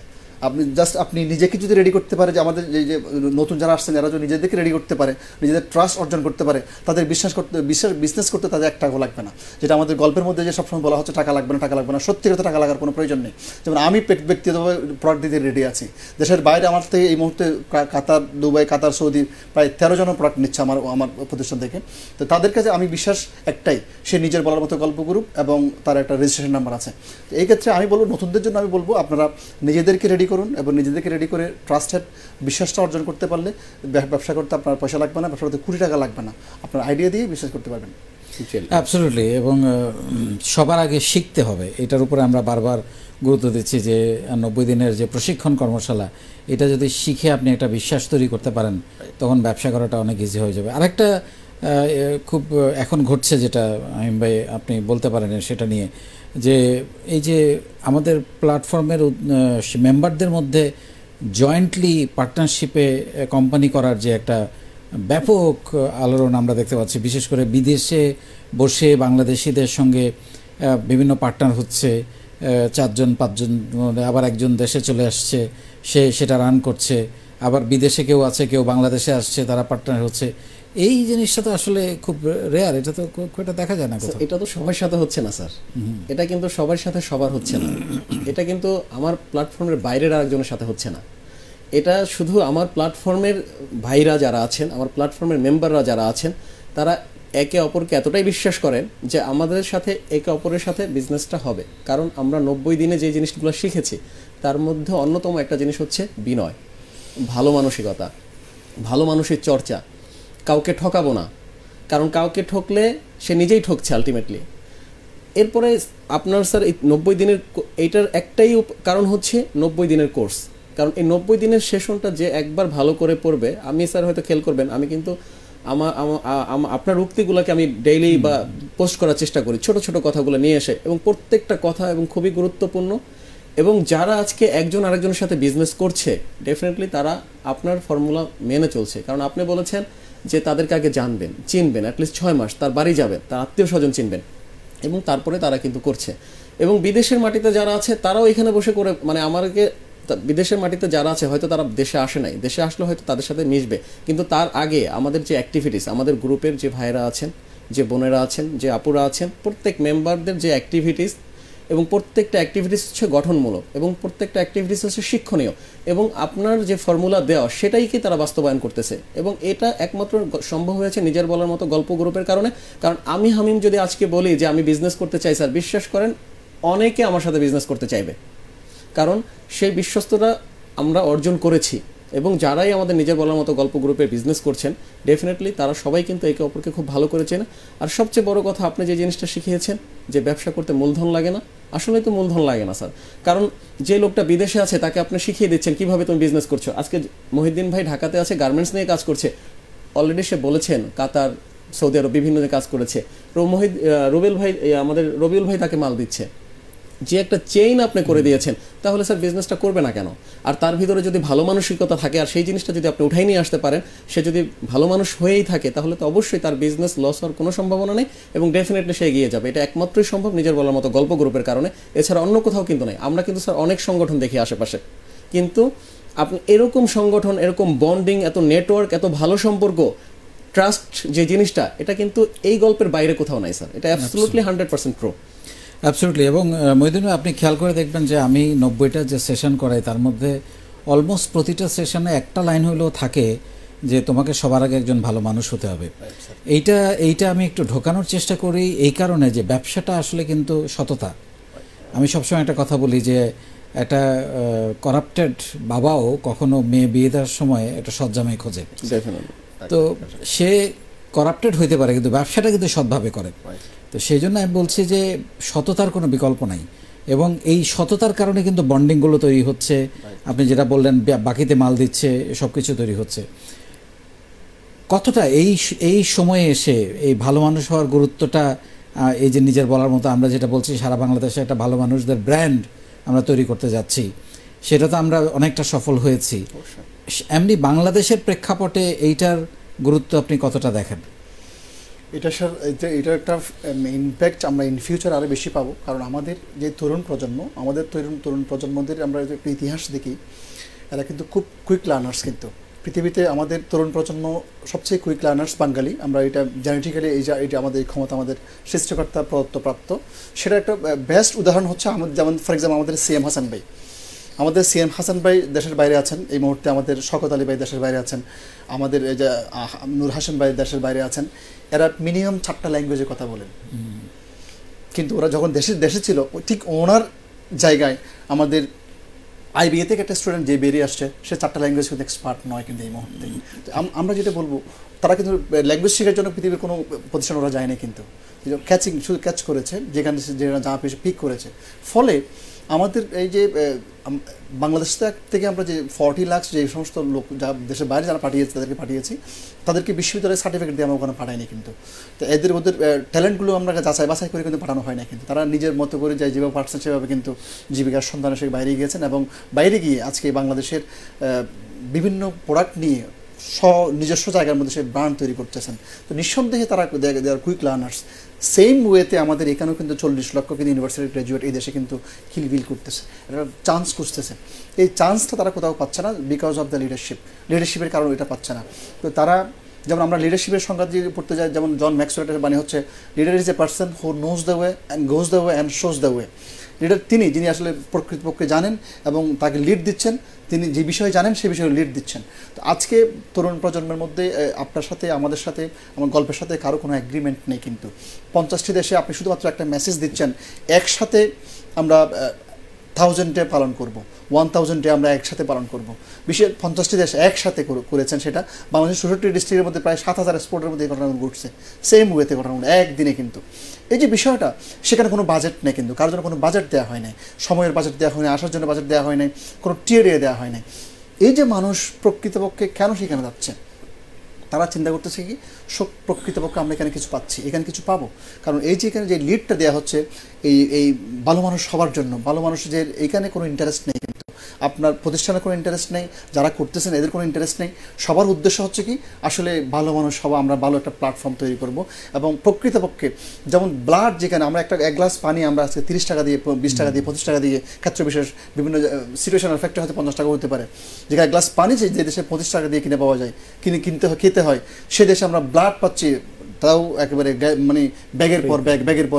Speaker 3: আপনি নিজেকে যদি রেডি করতে পারে, যে আমাদের যে নতুন যারা আসছেন এরা যদি নিজেদেরকে রেডি করতে পারে, নিজেদের ট্রাস্ট অর্জন করতে পারে, তাদের বিজনেস করতে তাদের 1 টাকাও লাগবে না। যেটা আমাদের গল্পের মধ্যে যে সবসময় বলা হচ্ছে টাকা লাগবে না, সত্যি কথা টাকা লাগার কোনো প্রয়োজন নেই। যেমন আমি ব্যক্তিগতভাবে প্রোডাক্ট দিতে রেডি আছি। দেশের বাইরে আমার থেকে এই মুহূর্তে কাতার, দুবাই, কাতার, সৌদি প্রায় 13 জন প্রোডাক্ট নিচ্ছে আমার প্রতিষ্ঠান থেকে। তো তাদের কাছে আমি বিশ্বাস একটাই, সে নিজের বলার মতো গল্প গ্রুপ এবং তার একটা রেজিস্ট্রেশন নাম্বার আছে। তো এই ক্ষেত্রে আমি বলবো নতুনদের জন্য আমি বলবো আপনারা নিজেদেরকে রেডি রেডি করুন এবং নিজেদেরকে রেডি করে ট্রাস্টেড বিশ্বাসটা অর্জন করতে পারলে ব্যবসা করতে আপনার পয়সা লাগবে না, ব্যবসা করতে কোটি টাকা লাগবে না, আপনার আইডিয়া দিয়ে বিশ্বাস করতে পারবেন।
Speaker 1: অ্যাবসলিউটলি। এবং সবার আগে শিখতে হবে, এটার উপরে আমরা বারবার গুরুত্ব দিচ্ছি যে 90 দিনের যে প্রশিক্ষণ কর্মশালা, এটা যদি শিখে আপনি একটা বিশ্বাস তৈরি করতে পারেন তখন ব্যবসা করাটা অনেক ইজি হয়ে যাবে। আরেকটা খুব এখন ঘটছে যেটা আহিম ভাই আপনি বলতে পারেন সেটা নিয়ে, যে এই যে আমাদের প্ল্যাটফর্মের মেম্বারদের মধ্যে জয়েন্টলি পার্টনারশিপে কোম্পানি করার যে একটা ব্যাপক আলোড়ন আমরা দেখতে পাচ্ছি, বিশেষ করে বিদেশে বসে বাংলাদেশিদের সঙ্গে বিভিন্ন পার্টনার হচ্ছে, 4জন 5জন, আবার একজন দেশে চলে আসছে, সে সেটা রান করছে, আবার বিদেশে কেউ আছে, কেউ বাংলাদেশে আসছে, তারা পার্টনার হচ্ছে। এই জিনিসটা তো আসলে খুব রেয়ার, এটা তো খুব একটা দেখা যায় না কোথাও।
Speaker 2: এটা তো সবার সাথে হচ্ছে না স্যার, এটা কিন্তু সবার সাথে সবার হচ্ছে না, এটা কিন্তু আমার প্ল্যাটফর্মের বাইরের আরেকজনের সাথে হচ্ছে না, এটা শুধু আমার প্ল্যাটফর্মের ভাইরা যারা আছেন, আমার প্ল্যাটফর্মের মেম্বাররা যারা আছেন, তারা একে অপরকে এতটাই বিশ্বাস করেন যে আমাদের সাথে একে অপরের সাথে বিজনেসটা হবে। কারণ আমরা 90 দিনে যে জিনিসগুলো শিখেছি তার মধ্যে অন্যতম একটা জিনিস হচ্ছে বিনয়, ভালো মানসিকতা, ভালো মানুষের চর্চা, কাউকে ঠকাবো না, কারণ কাউকে ঠকলে সে নিজেই ঠকছে আলটিমেটলি। এরপরে আপনার স্যার এই 90 দিনের এইটার একটাই কারণ হচ্ছে 90 দিনের কোর্স। কারণ এই 90 দিনের সেশনটা যে একবার ভালো করে পড়বে, আমি স্যার হয়তো খেয়াল করবেন, আমি কিন্তু আপনার উক্তিগুলোকে আমি ডেইলি বা পোস্ট করার চেষ্টা করি, ছোট ছোট কথাগুলো নিয়ে এসে, এবং প্রত্যেকটা কথা এবং খুবই গুরুত্বপূর্ণ। এবং যারা আজকে একজন আরেকজনের সাথে বিজনেস করছে ডেফিনেটলি তারা আপনার ফর্মুলা মেনে চলছে। কারণ আপনি বলেছেন যে তাদেরকে আগে জানবেন, চিনবেন, অ্যাটলিস্ট 6 মাস তার বাড়ি যাবেন, তার আত্মীয় স্বজন চিনবেন, এবং তারপরে তারা কিন্তু করছে। এবং বিদেশের মাটিতে যারা আছে তারাও এখানে বসে করে, মানে আমাকে বিদেশের মাটিতে যারা আছে হয়তো তারা দেশে আসে নাই, দেশে আসলে হয়তো তাদের সাথে মিশবে, কিন্তু তার আগে আমাদের যে অ্যাক্টিভিটিস, আমাদের গ্রুপের যে ভাইরা আছেন, যে বোনেরা আছেন, যে আপুরা আছেন, প্রত্যেক মেম্বারদের যে অ্যাক্টিভিটিস, এবং প্রত্যেকটা অ্যাক্টিভিটিস হচ্ছে গঠনমূলক, এবং প্রত্যেকটা অ্যাক্টিভিটিস হচ্ছে শিক্ষণীয়, এবং আপনার যে ফর্মুলা দেওয়া সেটাই কি তারা বাস্তবায়ন করতেছে। এবং এটা একমাত্র সম্ভব হয়েছে নিজের বলার মতো গল্প গ্রুপের কারণে। কারণ আমি হামিম যদি আজকে বলি যে আমি বিজনেস করতে চাই স্যার, বিশ্বাস করেন অনেকে আমার সাথে বিজনেস করতে চাইবে, কারণ সেই বিশ্বস্ততা আমরা অর্জন করেছি। এবং যারাই আমাদের নিজের বলার মতো গল্প গ্রুপে বিজনেস করছেন ডেফিনেটলি তারা সবাই কিন্তু একে অপরকে খুব ভালো করে চেনে। আর সবচেয়ে বড় কথা, আপনি যে জিনিসটা শিখিয়েছেন যে ব্যবসা করতে মূলধন লাগে না, আসলে তো মূলধন লাগে না স্যার। কারণ যে লোকটা বিদেশে আছে তাকে আপনি শিখিয়ে দিচ্ছেন কিভাবে তুমি বিজনেস করছো। আজকে মহিউদ্দিন ভাই ঢাকাতে আছে, গার্মেন্টস নিয়ে কাজ করছে, অলরেডি সে বলেছেন কাতার, সৌদি আরব বিভিন্ন কাজ করেছে। আমাদের রবিউল ভাই তাকে মাল দিচ্ছে। যে একটা চেইন আপনি করে দিয়েছেন, তাহলে স্যার বিজনেসটা করবে না কেন? আর তার ভিতরে যদি ভালো মানসিকতা থাকে আর সেই জিনিসটা যদি আপনি উঠাই নিয়ে আসতে পারেন, সে যদি ভালো মানুষ হয়েই থাকে, তাহলে তো অবশ্যই তার বিজনেস লস হওয়ার কোনো সম্ভাবনা নেই, এবং ডেফিনেটলি সে এগিয়ে যাবে। এটা একমাত্রই সম্ভব নিজের বলার মতো গল্প গ্রুপের কারণে, এছাড়া অন্য কোথাও কিন্তু নেই। আমরা কিন্তু স্যার অনেক সংগঠন দেখি আশেপাশে, কিন্তু আপনি এরকম সংগঠন, এরকম বন্ডিং, এত নেটওয়ার্ক, এত ভালো সম্পর্ক, ট্রাস্ট যে জিনিসটা, এটা কিন্তু এই গল্পের বাইরে কোথাও নাই স্যার। এটা অ্যাবসলিউটলি 100% প্রো।
Speaker 1: অ্যাবসলিউটলি। এবং মহিউদ্দিন, আপনি খেয়াল করে দেখবেন যে আমি 90টা যে সেশন করাই তার মধ্যে অলমোস্ট প্রতিটা সেশনে একটা লাইন হলেও থাকে যে তোমাকে সবার আগে একজন ভালো মানুষ হতে হবে। এইটা আমি একটু ঢোকানোর চেষ্টা করি এই কারণে যে ব্যবসাটা আসলে কিন্তু সততা। আমি সবসময় একটা কথা বলি যে একটা করাপ্টেড বাবাও কখনো মেয়ে বিয়ে দেওয়ার সময় একটা সৎজামাই খোঁজে। তো সে করাপ্টেড হইতে পারে কিন্তু ব্যবসাটা কিন্তু সৎভাবে করে। তো সেই জন্য আমি বলছি যে সততার কোনো বিকল্প নাই, এবং এই সততার কারণে কিন্তু বন্ডিংগুলো তৈরি হচ্ছে। আপনি যেটা বললেন বাকিতে মাল দিচ্ছে, সব কিছু তৈরি হচ্ছে। কতটা এই সময়ে এসে এই ভালো মানুষ হওয়ার গুরুত্বটা, এই যে নিজের বলার মতো আমরা যেটা বলছি সারা বাংলাদেশে একটা ভালো মানুষদের ব্র্যান্ড আমরা তৈরি করতে যাচ্ছি, সেটা তো আমরা অনেকটা সফল হয়েছি। এমনি বাংলাদেশের প্রেক্ষাপটে এইটার গুরুত্ব আপনি কতটা দেখেন?
Speaker 3: এটা স্যার, এটার একটা ইম্প্যাক্ট আমরা ইন ফিউচার আরও বেশি পাবো। কারণ আমাদের যে তরুণ প্রজন্মদের আমরা একটা ইতিহাস দেখি, এরা কিন্তু খুব কুইক লার্নার্স। কিন্তু পৃথিবীতে আমাদের তরুণ প্রজন্ম সবচেয়ে কুইক লার্নার্স বাঙালি। আমরা এটা জেনেটিক্যালি এটা আমাদের ক্ষমতা, আমাদের সৃষ্টিকর্তা প্রদত্তপ্রাপ্ত। সেটা একটা বেস্ট উদাহরণ হচ্ছে আমাদের, যেমন ফর এক্সাম্পল আমাদের সিএম হাসান ভাই দেশের বাইরে আছেন এই মুহূর্তে, আমাদের শওকত আলী ভাই দেশের বাইরে আছেন, আমাদের এই যে নূর হাসান ভাই দেশের বাইরে আছেন। এরা মিনিমাম 4টা ল্যাঙ্গুয়েজে কথা বলেন, কিন্তু ওরা যখন দেশে ছিল ঠিক ওনার জায়গায় আমাদের আইবিএ থেকে একটা স্টুডেন্ট যে বেরিয়ে আসছে সে 4টা ল্যাঙ্গুয়েজ কিন্তু এক্সপার্ট নয় কিন্তু এই মুহূর্তে। তো আমরা যেটা বলবো, তারা কিন্তু ল্যাঙ্গুয়েজ শেখার জন্য পৃথিবীর কোনো প্রতিষ্ঠান ওরা যায়নি, কিন্তু ক্যাচিং শুধু ক্যাচ করেছে, যেখানে যেটা যা পেয়েছে পিক করেছে। ফলে আমাদের এই যে বাংলাদেশ থেকে আমরা যে 40 লাখ যে সমস্ত লোক যা দেশের বাইরে যারা পাঠিয়েছে তাদেরকে পাঠিয়েছি, তাদেরকে বিশ্ববিদ্যালয়ের সার্টিফিকেট দিয়ে আমরা ওখানে পাঠাইনি কিন্তু। তো ওদের ট্যালেন্টগুলো আমরা যাচাই বাছাই করে কিন্তু পাঠানো হয় না কিন্তু। তারা নিজের মতো করে যাই যেভাবে পারছেন সেভাবে কিন্তু জীবিকার সন্ধানে সে বাইরে গিয়েছেন, এবং বাইরে গিয়ে আজকে বাংলাদেশের বিভিন্ন প্রোডাক্ট নিয়ে নিজস্ব জায়গার মধ্যে সে ব্র্যান্ড তৈরি করতেছেন। তো নিঃসন্দেহে তারা কুইক লার্নার্স। সেম ওয়েতে আমাদের এখানেও কিন্তু 40 লক্ষ কিন্তু ইউনিভার্সিটি গ্র্যাজুয়েট এই দেশে কিন্তু খিলবিল করতেছে, একটা চান্স খুঁজতেছে। এই চান্সটা তারা কোথাও পাচ্ছে না বিকজ অফ দ্য লিডারশিপের কারণে এটা পাচ্ছে না। তো তারা, যেমন আমরা লিডারশিপের সংজ্ঞা দিয়ে পড়তে যাই, যেমন জন ম্যাক্সওয়েলের বাণী হচ্ছে, leader is a person who knows the way and goes the way and shows the way. Leader যিনি আসলে প্রকৃতপক্ষে জানেন এবং তাকে লিড দিচ্ছেন, তিনি যে বিষয়ে জানেন সেই বিষয়ে লিড দিচ্ছেন। তো আজকে তরুণ প্রজন্মের মধ্যে আপনার সাথে, আমাদের সাথে, আমার গল্পের সাথে কারো কোনো অ্যাগ্রিমেন্ট নেই কিন্তু। 50টি দেশে আপনি শুধুমাত্র একটা মেসেজ দিচ্ছেন, একসাথে আমরা 1000 ডে পালন করব, 1000 ডে আমরা একসাথে পালন করব। বিশ্বের 50টি দেশ একসাথে করেছেন সেটা। বাংলাদেশের 64টি ডিস্ট্রিক্টের মধ্যে প্রায় 7000 স্পোর্টের মধ্যে এই ঘটনাগুলো ঘটছে, সেম ওয়েতে ঘটনাগুলো একদিনে কিন্তু। এই যে বিষয়টা, সেখানে কোনো বাজেট নেই কিন্তু, কারোর জন্য কোনো বাজেট দেওয়া হয় নাই, সময়ের বাজেট দেওয়া হয় নাই, আসার জন্য বাজেট দেওয়া হয় নাই, কোনো টিয়ারে দেওয়া হয় নাই। এই যে মানুষ প্রকৃতপক্ষে কেন সেখানে যাচ্ছে, তারা চিন্তা করতেছে কি প্রকৃতপক্ষে আমরা এখানে কিছু পাচ্ছি, এখানে কিছু পাবো। কারণ এই যে এখানে যে লিডটা দেওয়া হচ্ছে এই ভালো মানুষ সবার জন্য, ভালো মানুষদের এইখানে কোনো ইন্টারেস্ট নেই কিন্তু, আপনার প্রতিষ্ঠানের কোনো ইন্টারেস্ট নেই, যারা করতেছেন এদের কোনো ইন্টারেস্ট নেই। সবার উদ্দেশ্য হচ্ছে কি আসলে ভালো মানুষ সবাই, আমরা ভালো একটা প্ল্যাটফর্ম তৈরি করব। এবং প্রকৃতপক্ষে যেমন ব্লাড, যেখানে আমরা এক গ্লাস পানি আমরা আজকে 30 টাকা দিয়ে, 20 টাকা দিয়ে, 25 টাকা দিয়ে, ক্ষেত্র বিশেষ বিভিন্ন সিচুয়েশনাল ফ্যাক্টর হয়তো 50 টাকা হতে পারে, যেখানে গ্লাস পানি যে দেশে 25 টাকা দিয়ে কিনে পাওয়া যায়, খেতে হয়, সে দেশে আমরা ব্লাড পাচ্ছি, তাও একেবারে মানে ব্যাগের পর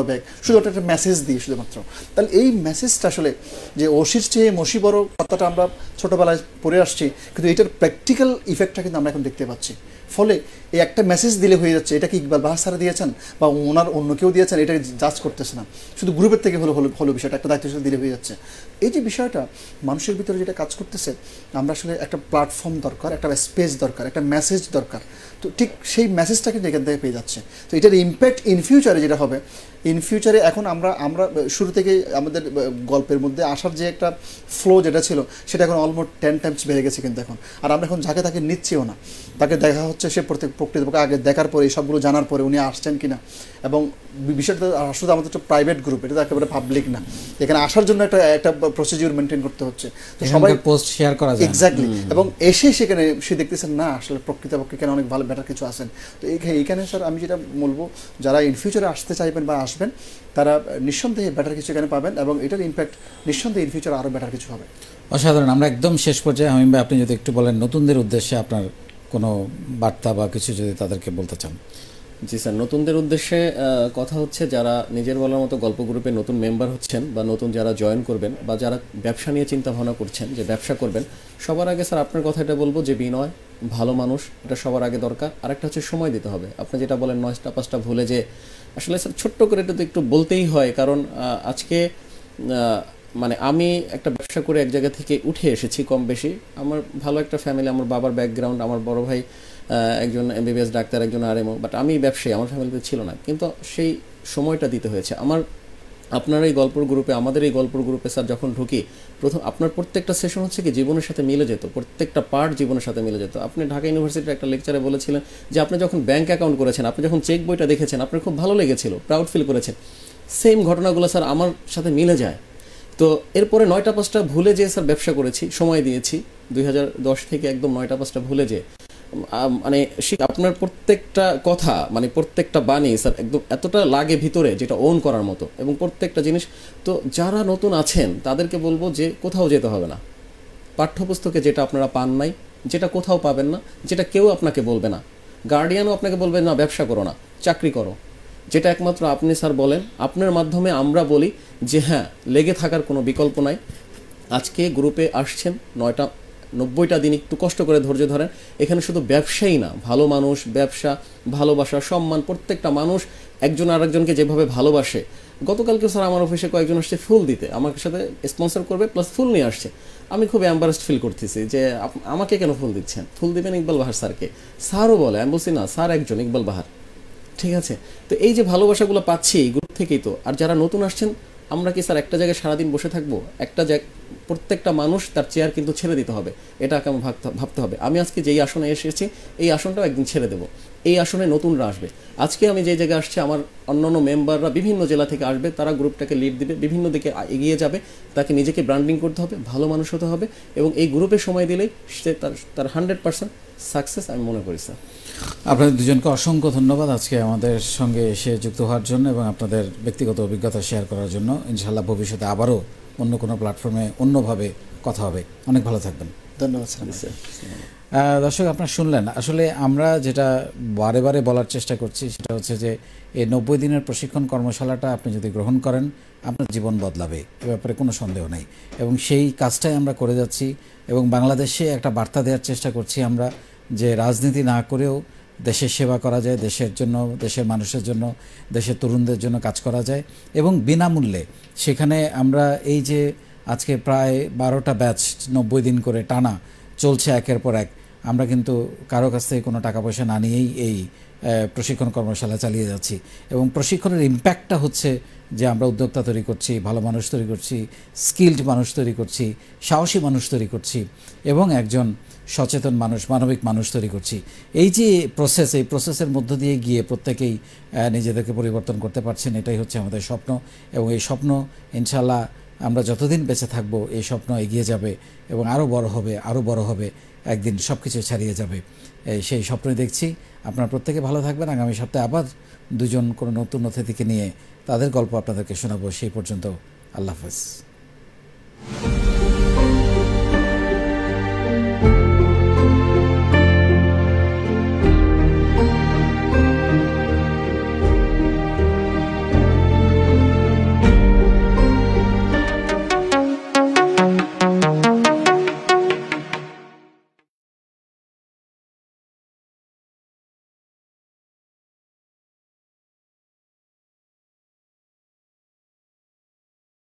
Speaker 3: ব্যাগ, শুধুমাত্র একটা মেসেজ দিই শুধুমাত্র। তাহলে এই মেসেজটা আসলে যে অসির চেয়ে মসি বড় কথাটা আমরা ছোটোবেলায় পড়ে আসছি, কিন্তু এটার প্র্যাকটিক্যাল ইফেক্টটা কিন্তু আমরা এখন দেখতে পাচ্ছি। ফলে এই একটা মেসেজ দিলে হয়ে যাচ্ছে, এটা কি ইকবাল বাহার স্যার দিয়েছেন বা ওনার অন্য কেউ দিয়েছেন, এটা জাজ করতেছে না, শুধু গ্রুপের থেকে হলো বিষয়টা একটা দায়িত্বশীল দিলে হয়ে যাচ্ছে। এই যে বিষয়টা মানুষের ভিতরে যেটা কাজ করতেছে, আমরা আসলে একটা প্ল্যাটফর্ম দরকার, একটা স্পেস দরকার, একটা মেসেজ দরকার। তো ঠিক সেই মেসেজটা কিন্তু এখান থেকে পেয়ে যাচ্ছে। তো এটার ইম্প্যাক্ট ইন ফিউচারে যেটা হবে, ইন ফিউচারে এখন আমরা শুরু থেকে আমাদের গল্পের মধ্যে আসার যে একটা ফ্লো যেটা ছিল, সেটা এখন অলমোস্ট 10 টাইমস বেড়ে গেছে কিন্তু এখন। আর আমরা এখন যাকে তাকে নিচ্ছিও না, তাকে দেখা হচ্ছে সে প্রকৃতপক্ষে আগে দেখার পরে, সবগুলো জানার পরে উনি আসছেন কিনা। এবং বিষয়টা আসলে আমাদের একটা প্রাইভেট গ্রুপ, এটা তো একেবারে পাবলিক না, এখানে আসার জন্য একটা প্রসিডিউর মেনটেন করতে হচ্ছে। তো সবাই
Speaker 1: পোস্ট শেয়ার করা যায়
Speaker 3: এক্স্যাক্টলি, এবং এসে সেখানে সে দেখতেছেন না আসলে প্রকৃতপক্ষে কেন অনেক ভালো বেটার কিছু আছেন। তো এইখানে স্যার আমি যেটা বলবো, যারা ইন ফিউচারে আসতে চাইবেন বা আসবেন, তারা নিঃসন্দেহে বেটার কিছু এখানে পাবেন, এবং এটার ইম্প্যাক্ট নিঃসন্দেহে ইন ফিউচারে আরও বেটার কিছু হবে।
Speaker 1: অসাধারণ। আমরা একদম শেষ পর্যায়ে হামিম ভাই, আপনি যদি একটু বলেন নতুনদের উদ্দেশ্যে আপনার কোনো বার্তা বা কিছু যদি তাদেরকে বলতে চান।
Speaker 2: জি স্যার, নতুনদের উদ্দেশ্যে কথা হচ্ছে, যারা নিজের বলার মতো গল্প গ্রুপে নতুন মেম্বার হচ্ছেন বা নতুন যারা জয়েন করবেন বা যারা ব্যবসা নিয়ে চিন্তা ভাবনা করছেন যে ব্যবসা করবেন, সবার আগে স্যার আপনার কথাটা বলবো যে বিনয়, ভালো মানুষ, এটা সবার আগে দরকার। আরেকটা হচ্ছে সময় দিতে হবে। আপনি যেটা বলেন 9টা 5টা ভুলে, যে আসলে স্যার ছোট্ট করে এটা তো একটু বলতেই হয়, কারণ আজকে মানে আমি একটা ব্যবসা করে এক জায়গা থেকে উঠে এসেছি কম বেশি। আমার ভালো একটা ফ্যামিলি, আমার বাবার ব্যাকগ্রাউন্ড, আমার বড় ভাই একজন MBBS ডাক্তার, একজন RMO, বাট আমি ব্যবসায়ী, আমার ফ্যামিলিতে ছিল না, কিন্তু সেই সময়টা দিতে হয়েছে। আপনার এই গল্পর গ্রুপে, আমাদের এই গল্পর গ্রুপে স্যার যখন ঢুকি, প্রথম আপনার প্রত্যেকটা সেশন হচ্ছে কি জীবনের সাথে মিলে যেত, প্রত্যেকটা পার্ট জীবনের সাথে মিলে যেত। আপনি ঢাকা ইউনিভার্সিটির একটা লেকচারে বলেছিলেন যে আপনি যখন ব্যাংক অ্যাকাউন্ট করেছেন, আপনি যখন চেক বইটা দেখেছেন, আপনার খুব ভালো লেগেছিল, প্রাউড ফিল করেছেন। সেম ঘটনাগুলো স্যার আমার সাথে মিলে যায়। তো এরপরে 9টা 5টা ভুলে যেয়ে স্যার ব্যবসা করেছি, সময় দিয়েছি 2010 থেকে একদম 9টা 5টা ভুলে যেয়ে, মানে আপনার প্রত্যেকটা কথা, মানে প্রত্যেকটা বাণী স্যার একদম এতটা লাগে ভিতরে, যেটা ওন করার মতো, এবং প্রত্যেকটা জিনিস। তো যারা নতুন আছেন তাদেরকে বলবো যে কোথাও যেতে হবে না, পাঠ্যপুস্তকে যেটা আপনারা পান নাই, যেটা কোথাও পাবেন না, যেটা কেউ আপনাকে বলবে না, গার্ডিয়ানও আপনাকে বলবে না ব্যবসা করো না, চাকরি করো, যেটা একমাত্র আপনি স্যার বলেন, আপনার মাধ্যমে আমরা বলি যে হ্যাঁ, লেগে থাকার কোনো বিকল্প নাই। আজকে গ্রুপে আসছেন, 9টা 90টা দিন একটু কষ্ট করে ধৈর্য ধরেন। এখানে শুধু ব্যবসায়ী না, ভালো মানুষ, ব্যবসা, ভালোবাসা, সম্মান, প্রত্যেকটা মানুষ একজন আরেকজনকে যেভাবে ভালোবাসে। গতকালকে স্যার আমার অফিসে কয়েকজন আসছে ফুল দিতে, আমার সাথে স্পন্সর করবে প্লাস ফুল নিয়ে আসছে। আমি খুব এম্বারাসড ফিল করতেছি যে আমাকে কেন ফুল দিচ্ছেন, ফুল দিবেন ইকবাল বাহার স্যারকে। স্যারও বলে, আমি বলছি না স্যার একজন ইকবাল বাহার, ঠিক আছে। তো এই যে ভালোবাসাগুলো পাচ্ছি এই গ্রুপ থেকেই তো। আর যারা নতুন আসছেন, আমরা কি স্যার একটা জায়গায় সারাদিন বসে থাকবো? প্রত্যেকটা মানুষ তার চেয়ার কিন্তু ছেড়ে দিতে হবে, এটা আমার ভাবতে হবে। আমি আজকে যেই আসনে এসেছি এই আসনটাও একদিন ছেড়ে দেবো, এই আসনে নতুনরা আসবে। আজকে আমি যে জায়গায় আসছি আমার অন্যান্য মেম্বাররা বিভিন্ন জেলা থেকে আসবে, তারা গ্রুপটাকে লিড দিবে, বিভিন্ন দিকে এগিয়ে যাবে। তাকে নিজেকে ব্র্যান্ডিং করতে হবে, ভালো মানুষ হতে হবে, এবং এই গ্রুপে সময় দিলেই সে তার 100% সাকসেস আমি মনে করি স্যার।
Speaker 1: আপনাদের দুজনকে অসংখ্য ধন্যবাদ আজকে আমাদের সঙ্গে এসে যুক্ত হওয়ার জন্য এবং আপনাদের ব্যক্তিগত অভিজ্ঞতা শেয়ার করার জন্য। ইনশাআল্লাহ ভবিষ্যতে আবারও অন্য কোনো প্ল্যাটফর্মে অন্যভাবে কথা হবে। অনেক ভালো থাকবেন।
Speaker 3: ধন্যবাদ স্যার।
Speaker 1: দর্শক, আপনারা শুনলেন, আসলে আমরা যেটা বারে বারে বলার চেষ্টা করছি সেটা হচ্ছে যে এই 90 দিনের প্রশিক্ষণ কর্মশালাটা আপনি যদি গ্রহণ করেন আপনার জীবন বদলাবে, এ ব্যাপারে কোনো সন্দেহ নেই। এবং সেই কাজটাই আমরা করে যাচ্ছি এবং বাংলাদেশে একটা বার্তা দেওয়ার চেষ্টা করছি আমরা যে রাজনীতি না করেও দেশের সেবা করা যায়, দেশের জন্য, দেশের মানুষের জন্য, দেশের তরুণদের জন্য কাজ করা যায় এবং বিনামূল্যে। সেখানে আমরা এই যে আজকে প্রায় 12টা ব্যাচ 90 দিন করে টানা চলছে একের পর এক, আমরা কিন্তু কারো কাছ থেকে কোনো টাকা পয়সা না নিয়েই এই প্রশিক্ষণ কর্মশালা চালিয়ে যাচ্ছি। এবং প্রশিক্ষণের ইম্প্যাক্টটা হচ্ছে যে আমরা উদ্যোক্তা তৈরি করছি, ভালো মানুষ তৈরি করছি, স্কিলড মানুষ তৈরি করছি, সাহসী মানুষ তৈরি করছি এবং একজন সচেতন মানুষ, মানবিক মানুষ তৈরি করছি। এই যে প্রসেস, এই প্রসেসের মধ্য দিয়ে গিয়ে প্রত্যেকেই নিজেদেরকে পরিবর্তন করতে পারছেন, এটাই হচ্ছে আমাদের স্বপ্ন। এবং এই স্বপ্ন ইনশাআল্লাহ আমরা যতদিন বেঁচে থাকব এই স্বপ্ন এগিয়ে যাবে এবং আরও বড় হবে, আরও বড় হবে, একদিন সব কিছু ছাড়িয়ে যাবে, সেই স্বপ্নই দেখছি। আপনারা প্রত্যেকে ভালো থাকবেন। আগামী সপ্তাহে আবার দুজন কোনো নতুন অতিথিকে নিয়ে তাদের গল্প আপনাদেরকে শোনাবো। সেই পর্যন্ত আল্লাহ হাফেজ।